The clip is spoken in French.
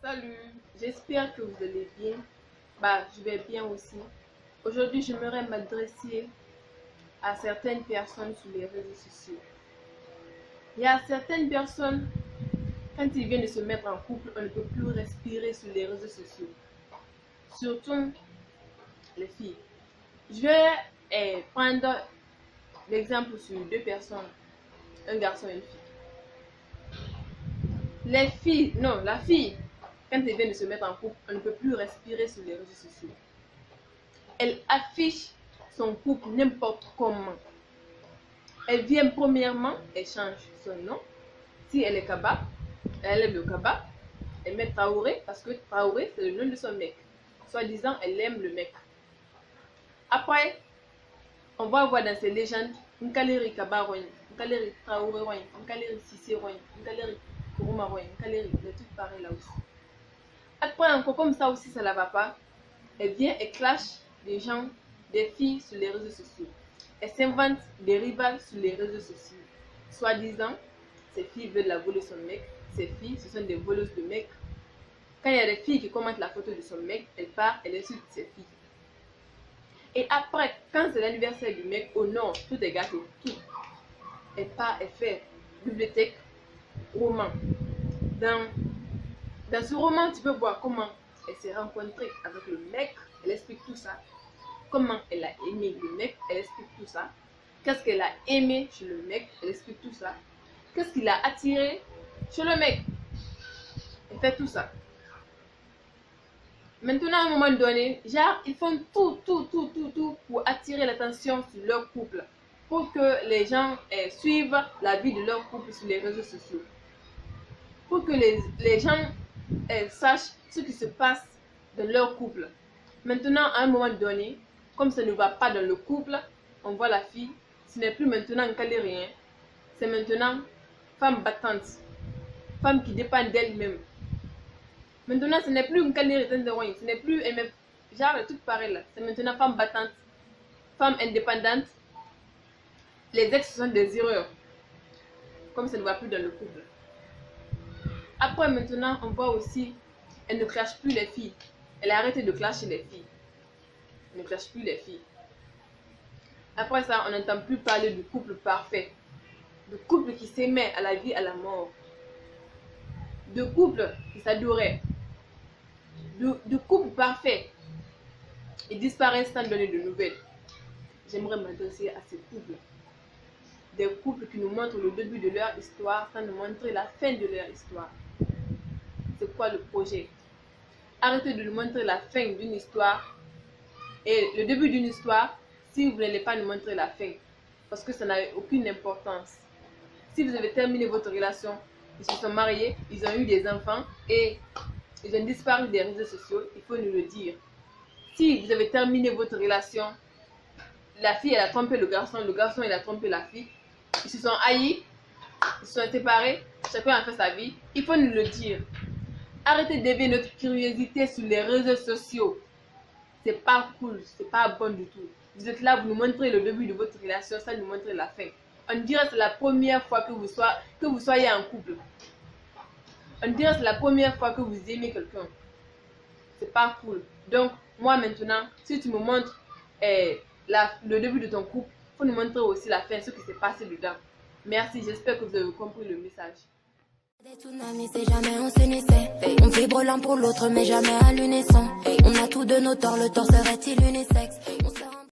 Salut, j'espère que vous allez bien. Je vais bien aussi. Aujourd'hui, j'aimerais m'adresser à certaines personnes sur les réseaux sociaux. Il y a certaines personnes, quand ils viennent de se mettre en couple, on ne peut plus respirer sur les réseaux sociaux. Surtout les filles. Je vais prendre l'exemple sur deux personnes, un garçon et une fille. La fille, quand elle vient de se mettre en couple, on ne peut plus respirer sur les réseaux sociaux. Elle affiche son couple n'importe comment. Elle vient premièrement, elle change son nom. Si elle est Kaba, elle aime le Kaba. Elle met Traoré parce que Traoré c'est le nom de son mec. Soi-disant, elle aime le mec. Après, on va voir dans ces légendes, une galérie Kaba, une galérie Traoré, une galérie Sissé, une galérie Kuruma, une galérie, les trucs pareils là aussi. Après, encore comme ça aussi, ça ne va pas. Elle vient et clash des gens, des filles sur les réseaux sociaux. Elle s'invente des rivales sur les réseaux sociaux. Soi-disant, ces filles veulent la voler son mec. Ces filles, ce sont des voleuses de mecs. Quand il y a des filles qui commentent la photo de son mec, elle part, elle insulte ses filles. Et après, quand c'est l'anniversaire du mec, oh non, tout est gâté, tout. Elle part, elle fait bibliothèque, roman. Dans ce roman, tu peux voir comment elle s'est rencontrée avec le mec, elle explique tout ça. Comment elle a aimé le mec, elle explique tout ça. Qu'est-ce qu'elle a aimé chez le mec, elle explique tout ça. Qu'est-ce qui l'a attiré chez le mec, elle fait tout ça. Maintenant, à un moment donné, genre, ils font tout pour attirer l'attention sur leur couple. Pour que les gens suivent la vie de leur couple sur les réseaux sociaux. Pour que les gens sachent ce qui se passe dans leur couple. Maintenant, à un moment donné, comme ça ne va pas dans le couple, on voit la fille, ce n'est plus maintenant un calérien, c'est maintenant femme battante, femme qui dépend d'elle-même. Maintenant, ce n'est plus une calérien, ce n'est plus genre tout pareil là, c'est maintenant femme battante, femme indépendante. Les ex sont des erreurs, comme ça ne va plus dans le couple. Après, maintenant, on voit aussi, elle ne clash plus les filles. Elle a arrêté de clasher les filles. Elle ne clash plus les filles. Après ça, on n'entend plus parler du couple parfait. Du couple qui s'aimait à la vie, à la mort. De couple qui s'adorait. Du couple parfait. Ils disparaissent sans donner de nouvelles. J'aimerais m'adresser à ces couples. Des couples qui nous montrent le début de leur histoire sans nous montrer la fin de leur histoire. C'est quoi le projet? Arrêtez de nous montrer la fin d'une histoire et le début d'une histoire si vous n'allez pas nous montrer la fin. Parce que ça n'a aucune importance. Si vous avez terminé votre relation, ils se sont mariés, ils ont eu des enfants et ils ont disparu des réseaux sociaux, il faut nous le dire. Si vous avez terminé votre relation, la fille elle a trompé le garçon il a trompé la fille, ils se sont haïs, ils se sont séparés, chacun a fait sa vie, il faut nous le dire. Arrêtez d'éveiller notre curiosité sur les réseaux sociaux. C'est pas cool, c'est pas bon du tout. Vous êtes là, vous nous montrez le début de votre relation sans nous montrer la fin. On dirait que c'est la première fois que vous soyez en couple. On dirait que c'est la première fois que vous aimez quelqu'un. C'est pas cool. Donc, moi maintenant, si tu me montres le début de ton couple, il faut nous montrer aussi la fin, ce qui s'est passé dedans. Merci, j'espère que vous avez compris le message. Des tsunamis, c'est jamais on s'unissait. On vibre l'un pour l'autre, mais jamais à l'unisson. On a tous de nos torts, le tort serait-il unisexe?